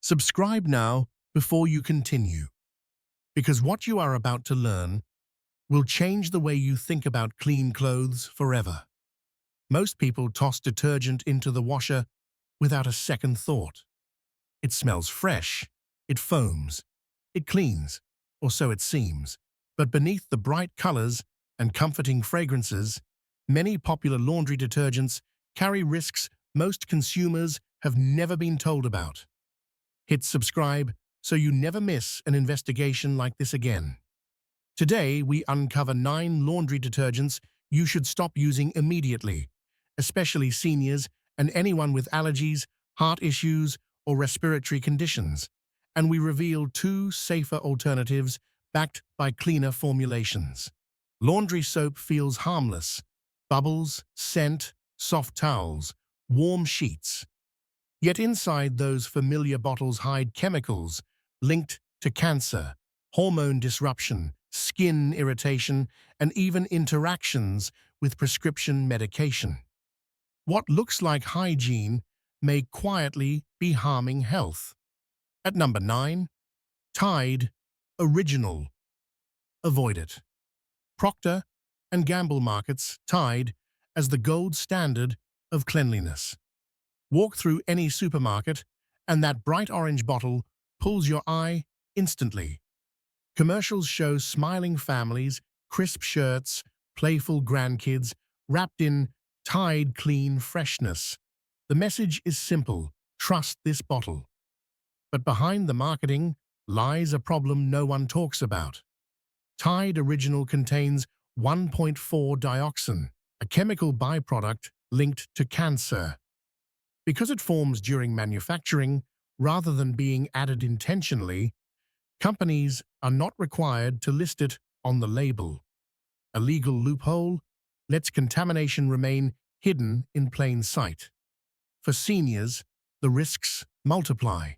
Subscribe now before you continue, because what you are about to learn will change the way you think about clean clothes forever. Most people toss detergent into the washer without a second thought. It smells fresh, it foams, it cleans, or so it seems. But beneath the bright colors and comforting fragrances, many popular laundry detergents carry risks most consumers have never been told about. Hit subscribe so you never miss an investigation like this again. Today, we uncover 9 laundry detergents you should stop using immediately, especially seniors and anyone with allergies, heart issues, or respiratory conditions. And we reveal 2 safer alternatives backed by cleaner formulations. Laundry soap feels harmless. Bubbles, scent, soft towels, warm sheets. Yet inside those familiar bottles hide chemicals linked to cancer, hormone disruption, skin irritation, and even interactions with prescription medication. What looks like hygiene may quietly be harming health. At number 9, Tide Original. Avoid it. Procter & Gamble markets Tide as the gold standard of cleanliness. Walk through any supermarket, and that bright orange bottle pulls your eye instantly. Commercials show smiling families, crisp shirts, playful grandkids, wrapped in Tide Clean freshness. The message is simple: trust this bottle. But behind the marketing lies a problem no one talks about. Tide Original contains 1.4 dioxin, a chemical byproduct linked to cancer. Because it forms during manufacturing rather than being added intentionally, companies are not required to list it on the label. A legal loophole lets contamination remain hidden in plain sight. For seniors, the risks multiply.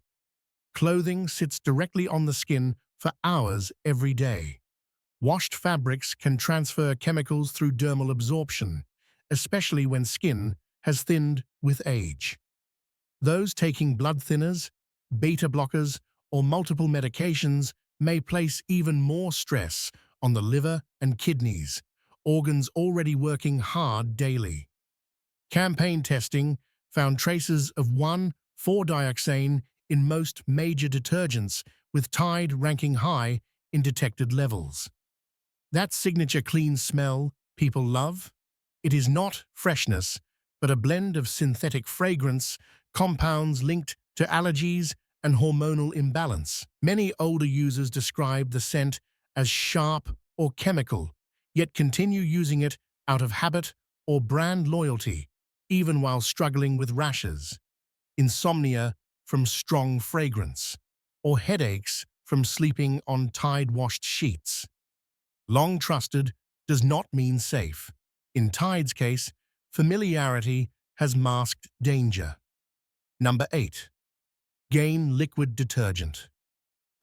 Clothing sits directly on the skin for hours every day. Washed fabrics can transfer chemicals through dermal absorption, especially when skin has thinned with age. Those taking blood thinners, beta blockers, or multiple medications may place even more stress on the liver and kidneys, organs already working hard daily. Campaign testing found traces of 1,4-dioxane in most major detergents, with Tide ranking high in detected levels. That signature clean smell people love? It is not freshness, but a blend of synthetic fragrance, compounds linked to allergies, and hormonal imbalance. Many older users describe the scent as sharp or chemical, yet continue using it out of habit or brand loyalty, even while struggling with rashes, insomnia from strong fragrance, or headaches from sleeping on Tide-washed sheets. Long trusted does not mean safe. In Tide's case, familiarity has masked danger. Number 8. Gain liquid detergent.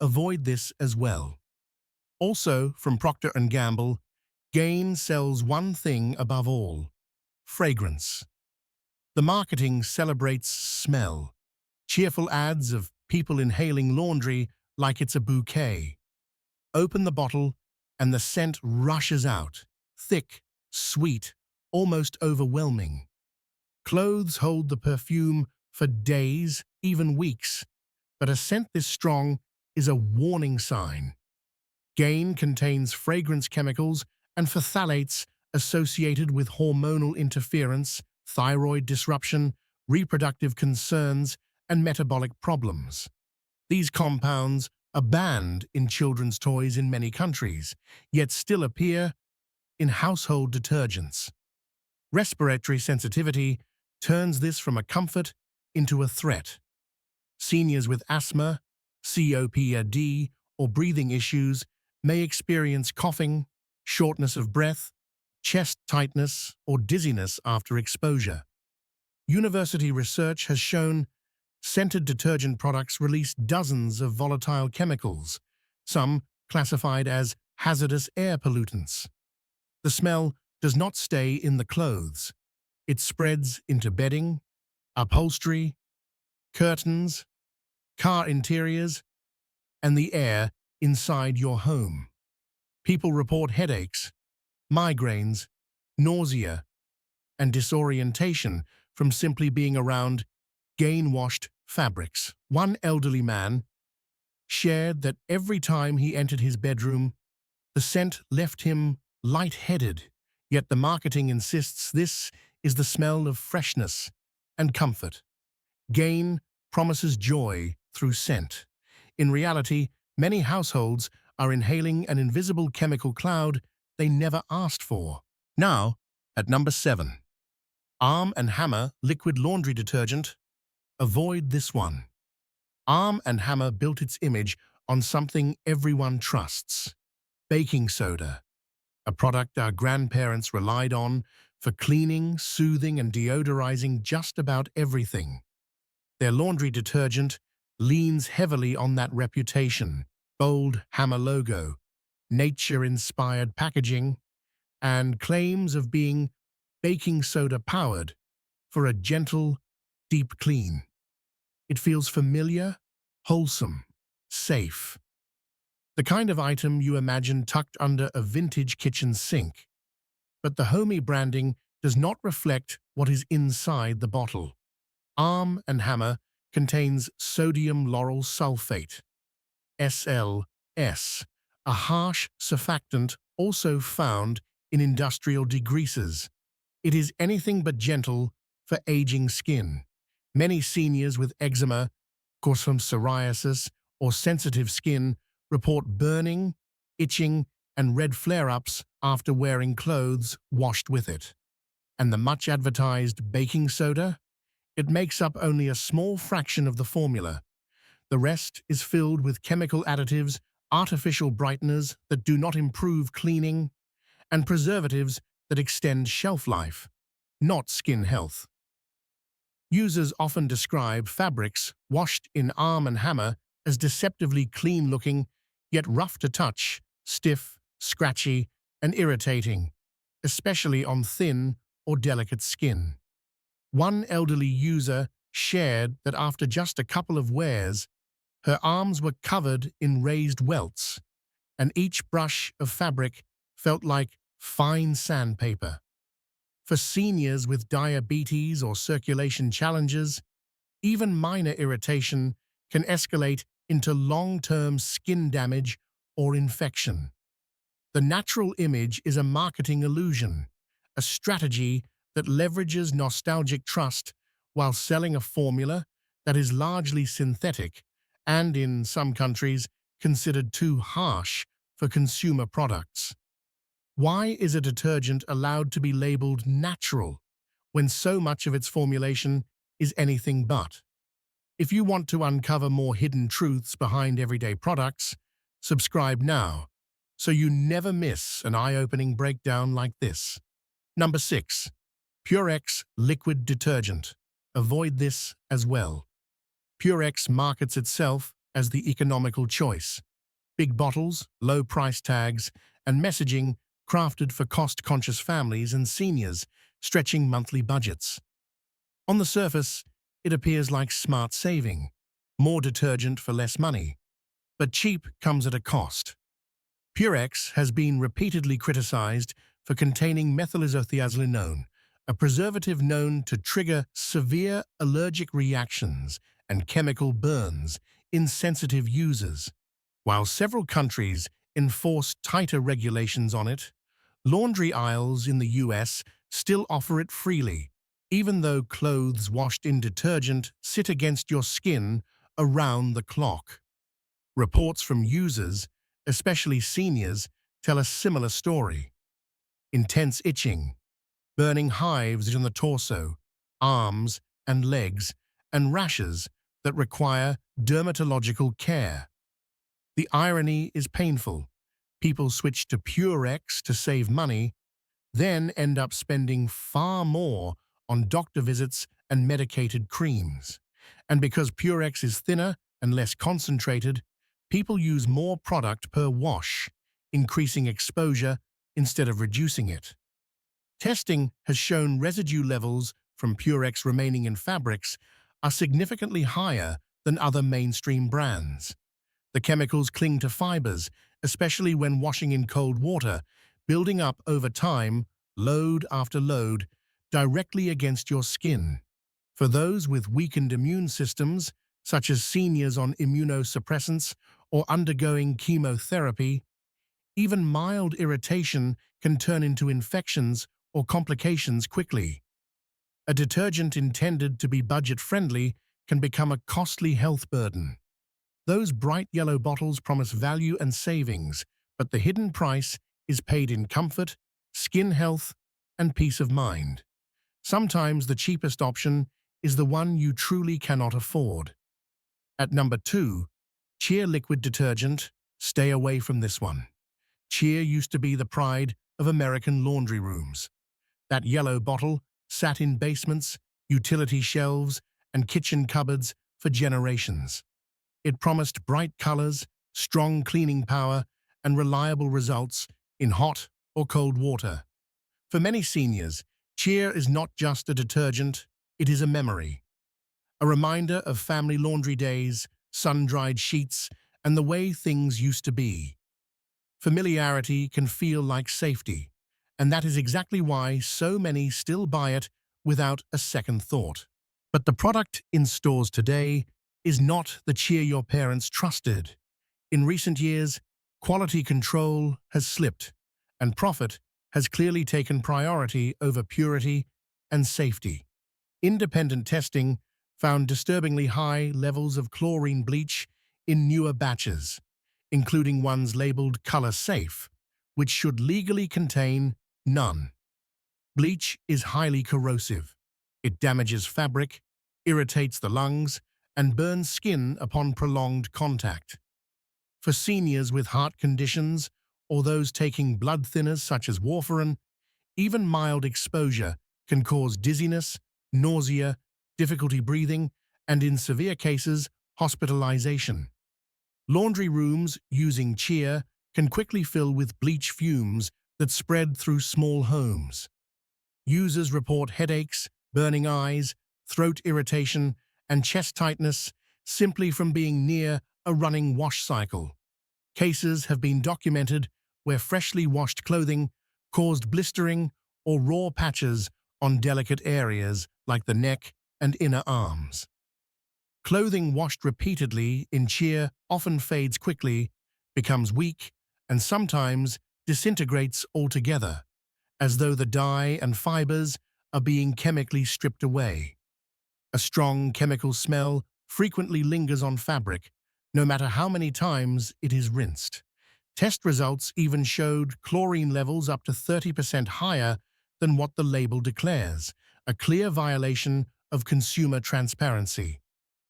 Avoid this as well. Also from Procter & Gamble, Gain sells one thing above all: fragrance. The marketing celebrates smell. Cheerful ads of people inhaling laundry like it's a bouquet. Open the bottle and the scent rushes out, thick, sweet, almost overwhelming. Clothes hold the perfume for days, even weeks, but a scent this strong is a warning sign. Gain contains fragrance chemicals and phthalates associated with hormonal interference, thyroid disruption, reproductive concerns, and metabolic problems. These compounds are banned in children's toys in many countries, yet still appear in household detergents. Respiratory sensitivity turns this from a comfort into a threat. Seniors with asthma, COPD, or breathing issues may experience coughing, shortness of breath, chest tightness, or dizziness after exposure. University research has shown scented detergent products release dozens of volatile chemicals, some classified as hazardous air pollutants. The smell does not stay in the clothes. It spreads into bedding, upholstery, curtains, car interiors, and the air inside your home. People report headaches, migraines, nausea, and disorientation from simply being around gain-washed fabrics. One elderly man shared that every time he entered his bedroom, the scent left him lightheaded, yet the marketing insists this is the smell of freshness and comfort. Gain promises joy through scent. In reality, many households are inhaling an invisible chemical cloud they never asked for. Now, at number 7. Arm & Hammer Liquid Laundry Detergent. Avoid this one. Arm & Hammer built its image on something everyone trusts: baking soda, a product our grandparents relied on for cleaning, soothing, and deodorizing just about everything. Their laundry detergent leans heavily on that reputation: bold Hammer logo, nature-inspired packaging, and claims of being baking soda powered for a gentle, deep clean. It feels familiar, wholesome, safe. The kind of item you imagine tucked under a vintage kitchen sink. But the homey branding does not reflect what is inside the bottle. Arm & Hammer contains sodium lauryl sulfate, SLS, a harsh surfactant also found in industrial degreasers. It is anything but gentle for aging skin. Many seniors with eczema, of course from psoriasis, or sensitive skin report burning, itching, and red flare-ups after wearing clothes washed with it. And the much-advertised baking soda? It makes up only a small fraction of the formula. The rest is filled with chemical additives, artificial brighteners that do not improve cleaning, and preservatives that extend shelf life, not skin health. Users often describe fabrics washed in Arm & Hammer as deceptively clean-looking, yet rough to touch, stiff, scratchy, and irritating, especially on thin or delicate skin. One elderly user shared that after just a couple of wears, her arms were covered in raised welts, and each brush of fabric felt like fine sandpaper. For seniors with diabetes or circulation challenges, even minor irritation can escalate into long-term skin damage or infection. The natural image is a marketing illusion, a strategy that leverages nostalgic trust while selling a formula that is largely synthetic and, in some countries, considered too harsh for consumer products. Why is a detergent allowed to be labeled natural when so much of its formulation is anything but? If you want to uncover more hidden truths behind everyday products, subscribe now so you never miss an eye-opening breakdown like this. Number 6. Purex Liquid Detergent. Avoid this as well. Purex markets itself as the economical choice. Big bottles, low price tags, and messaging crafted for cost-conscious families and seniors stretching monthly budgets. On the surface, it appears like smart saving, more detergent for less money. But cheap comes at a cost. Purex has been repeatedly criticized for containing methylisothiazolinone, a preservative known to trigger severe allergic reactions and chemical burns in sensitive users. While several countries enforce tighter regulations on it, laundry aisles in the US still offer it freely, even though clothes washed in detergent sit against your skin around the clock. Reports from users, especially seniors, tell a similar story. Intense itching, burning hives on the torso, arms, and legs, and rashes that require dermatological care. The irony is painful. People switch to Purex to save money, then end up spending far more on doctor visits and medicated creams. And because Purex is thinner and less concentrated, people use more product per wash, increasing exposure instead of reducing it. Testing has shown residue levels from Purex remaining in fabrics are significantly higher than other mainstream brands. The chemicals cling to fibers, especially when washing in cold water, building up over time, load after load, directly against your skin. For those with weakened immune systems, such as seniors on immunosuppressants or undergoing chemotherapy, even mild irritation can turn into infections or complications quickly. A detergent intended to be budget-friendly can become a costly health burden. Those bright yellow bottles promise value and savings, but the hidden price is paid in comfort, skin health, and peace of mind. Sometimes the cheapest option is the one you truly cannot afford. At number 2, Cheer Liquid Detergent. Stay away from this one. Cheer used to be the pride of American laundry rooms. That yellow bottle sat in basements, utility shelves, and kitchen cupboards for generations. It promised bright colors, strong cleaning power, and reliable results in hot or cold water. For many seniors, Cheer is not just a detergent, it is a memory. A reminder of family laundry days, sun-dried sheets, and the way things used to be. Familiarity can feel like safety, and that is exactly why so many still buy it without a second thought. But the product in stores today is not the Cheer your parents trusted. In recent years, quality control has slipped, and profit has clearly taken priority over purity and safety. Independent testing found disturbingly high levels of chlorine bleach in newer batches, including ones labeled color safe, which should legally contain none. Bleach is highly corrosive. It damages fabric, irritates the lungs, and burns skin upon prolonged contact. For seniors with heart conditions or those taking blood thinners such as warfarin, even mild exposure can cause dizziness, nausea, difficulty breathing, and in severe cases, hospitalization. Laundry rooms using Cheer can quickly fill with bleach fumes that spread through small homes. Users report headaches, burning eyes, throat irritation, and chest tightness simply from being near a running wash cycle. Cases have been documented where freshly washed clothing caused blistering or raw patches on delicate areas like the neck and inner arms. Clothing washed repeatedly in Cheer often fades quickly, becomes weak, and sometimes disintegrates altogether, as though the dye and fibers are being chemically stripped away. A strong chemical smell frequently lingers on fabric, no matter how many times it is rinsed. Test results even showed chlorine levels up to 30% higher than what the label declares, a clear violation of consumer transparency.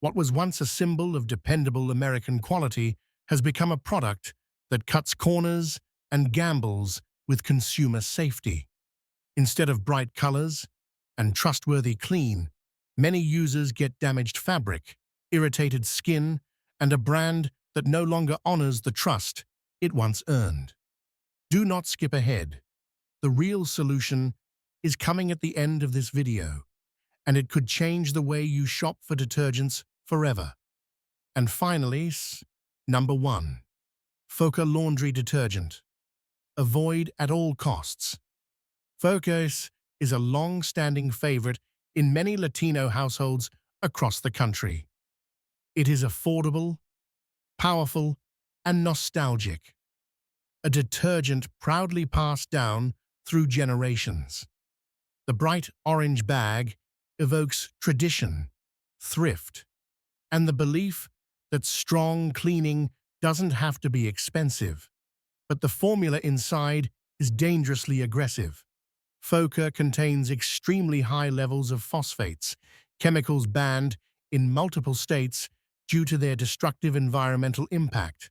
What was once a symbol of dependable American quality has become a product that cuts corners and gambles with consumer safety. Instead of bright colors and trustworthy clean, many users get damaged fabric, irritated skin, and a brand that no longer honors the trust it once earned. Do not skip ahead. The real solution is coming at the end of this video, and it could change the way you shop for detergents forever. And finally, number 1. Foca Laundry Detergent. Avoid at all costs. Focus is a long-standing favorite in many Latino households across the country. It is affordable, powerful, and nostalgic. A detergent proudly passed down through generations. The bright orange bag evokes tradition, thrift, and the belief that strong cleaning doesn't have to be expensive. But the formula inside is dangerously aggressive. Foca contains extremely high levels of phosphates, chemicals banned in multiple states due to their destructive environmental impact.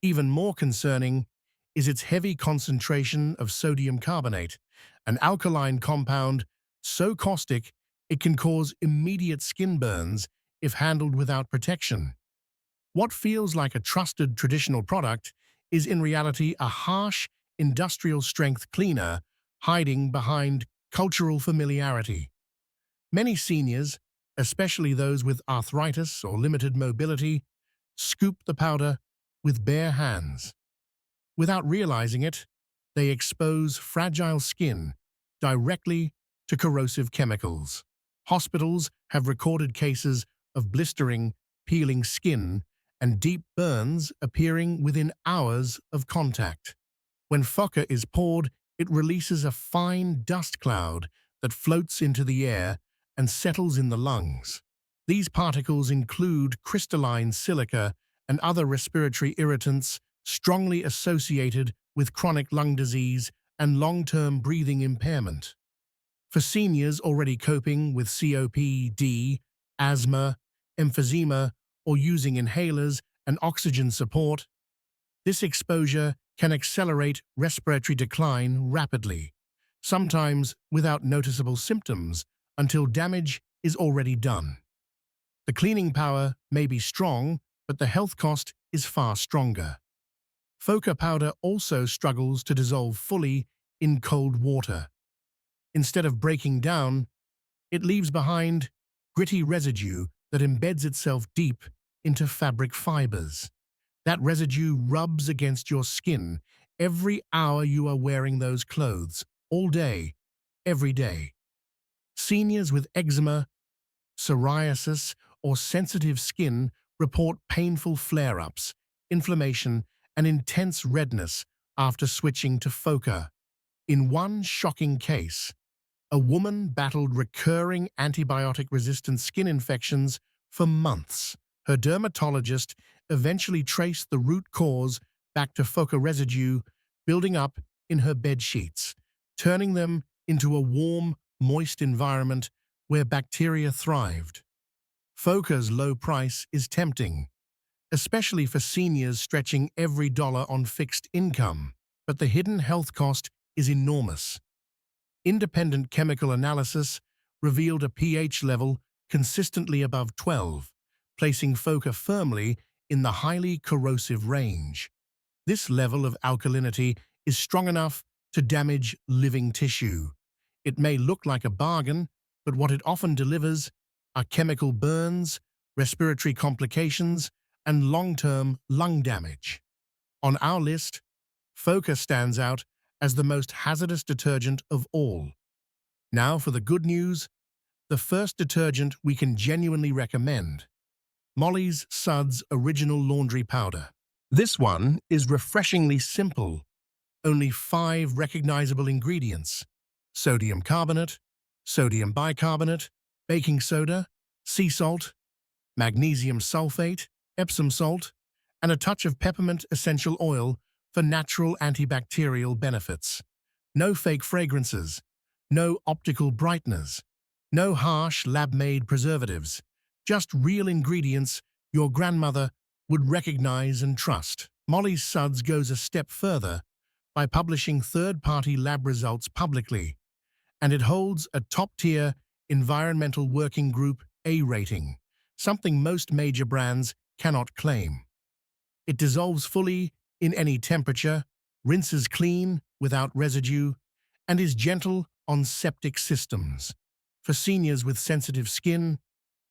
Even more concerning is its heavy concentration of sodium carbonate, an alkaline compound so caustic it can cause immediate skin burns if handled without protection. What feels like a trusted traditional product is in reality a harsh, industrial-strength cleaner hiding behind cultural familiarity. Many seniors, especially those with arthritis or limited mobility, scoop the powder with bare hands. Without realizing it, they expose fragile skin directly to corrosive chemicals. Hospitals have recorded cases of blistering, peeling skin and deep burns appearing within hours of contact. When foca is poured, it releases a fine dust cloud that floats into the air and settles in the lungs. These particles include crystalline silica and other respiratory irritants strongly associated with chronic lung disease and long-term breathing impairment. For seniors already coping with COPD, asthma, emphysema, or using inhalers and oxygen support, this exposure can accelerate respiratory decline rapidly, sometimes without noticeable symptoms until damage is already done. The cleaning power may be strong, but the health cost is far stronger. Foca powder also struggles to dissolve fully in cold water. Instead of breaking down, it leaves behind gritty residue that embeds itself deep into fabric fibers. That residue rubs against your skin every hour you are wearing those clothes, all day, every day. Seniors with eczema, psoriasis, or sensitive skin report painful flare-ups, inflammation, and intense redness after switching to foca. In one shocking case, a woman battled recurring antibiotic-resistant skin infections for months. Her dermatologist eventually traced the root cause back to foca residue building up in her bed sheets, turning them into a warm, moist environment where bacteria thrived. Foca's low price is tempting, especially for seniors stretching every dollar on fixed income, but the hidden health cost is enormous. Independent chemical analysis revealed a pH level consistently above 12, placing foca firmly in the highly corrosive range. This level of alkalinity is strong enough to damage living tissue. It may look like a bargain, but what it often delivers are chemical burns, respiratory complications, and long-term lung damage. On our list, foca stands out as the most hazardous detergent of all. Now for the good news, the first detergent we can genuinely recommend: Molly's Suds Original Laundry Powder. This one is refreshingly simple. Only 5 recognizable ingredients: sodium carbonate, sodium bicarbonate, baking soda, sea salt, magnesium sulfate, Epsom salt, and a touch of peppermint essential oil for natural antibacterial benefits. No fake fragrances, no optical brighteners, no harsh lab-made preservatives, just real ingredients your grandmother would recognize and trust. Molly's Suds goes a step further by publishing third-party lab results publicly, and it holds a top-tier Environmental Working Group A rating, something most major brands cannot claim. It dissolves fully in any temperature, rinses clean without residue, and is gentle on septic systems. For seniors with sensitive skin,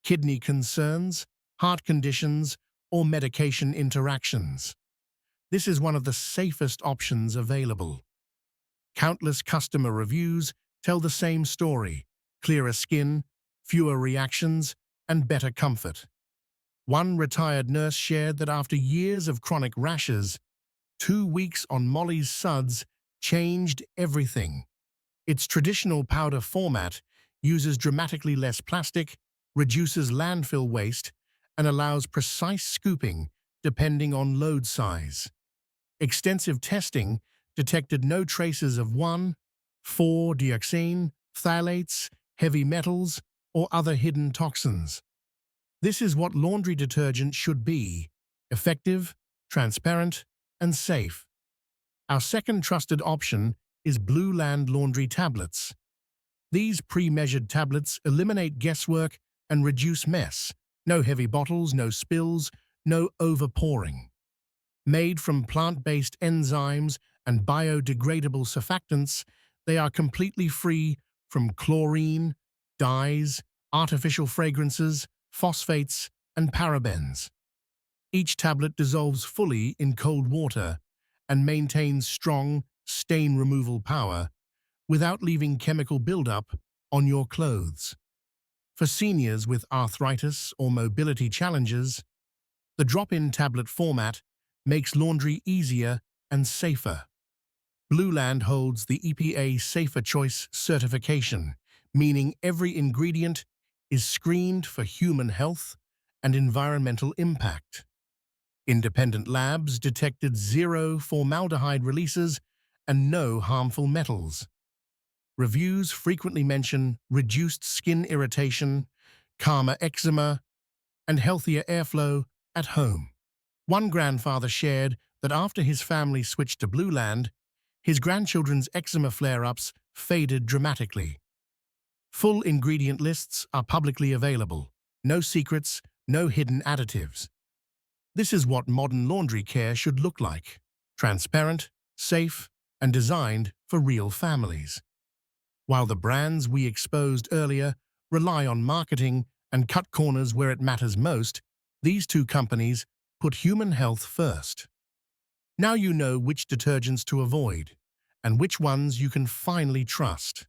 kidney concerns, heart conditions, or medication interactions, this is one of the safest options available. Countless customer reviews tell the same story: clearer skin, fewer reactions, and better comfort. One retired nurse shared that after years of chronic rashes, 2 weeks on Molly's Suds changed everything. Its traditional powder format uses dramatically less plastic, reduces landfill waste, and allows precise scooping depending on load size. Extensive testing detected no traces of 1,4-dioxane, phthalates, heavy metals, or other hidden toxins. This is what laundry detergent should be: effective, transparent, and safe. Our second trusted option is Blue Land Laundry Tablets. These pre-measured tablets eliminate guesswork and reduce mess. No heavy bottles, no spills, no overpouring. Made from plant-based enzymes and biodegradable surfactants, they are completely free from chlorine, dyes, artificial fragrances, phosphates, and parabens. Each tablet dissolves fully in cold water and maintains strong stain removal power without leaving chemical buildup on your clothes. For seniors with arthritis or mobility challenges, the drop-in tablet format makes laundry easier and safer. Blueland holds the EPA Safer Choice certification, meaning every ingredient is screened for human health and environmental impact. Independent labs detected 0 formaldehyde releases and no harmful metals. Reviews frequently mention reduced skin irritation, calmer eczema, and healthier airflow at home. One grandfather shared that after his family switched to Blueland, his grandchildren's eczema flare-ups faded dramatically. Full ingredient lists are publicly available. No secrets, no hidden additives. This is what modern laundry care should look like: transparent, safe, and designed for real families. While the brands we exposed earlier rely on marketing and cut corners where it matters most, these two companies put human health first. Now you know which detergents to avoid and which ones you can finally trust.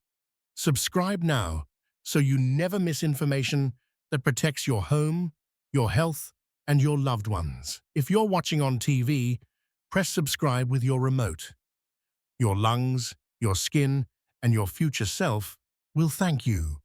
Subscribe now so you never miss information that protects your home, your health, and your loved ones. If you're watching on TV, press subscribe with your remote. Your lungs, your skin, and your future self will thank you.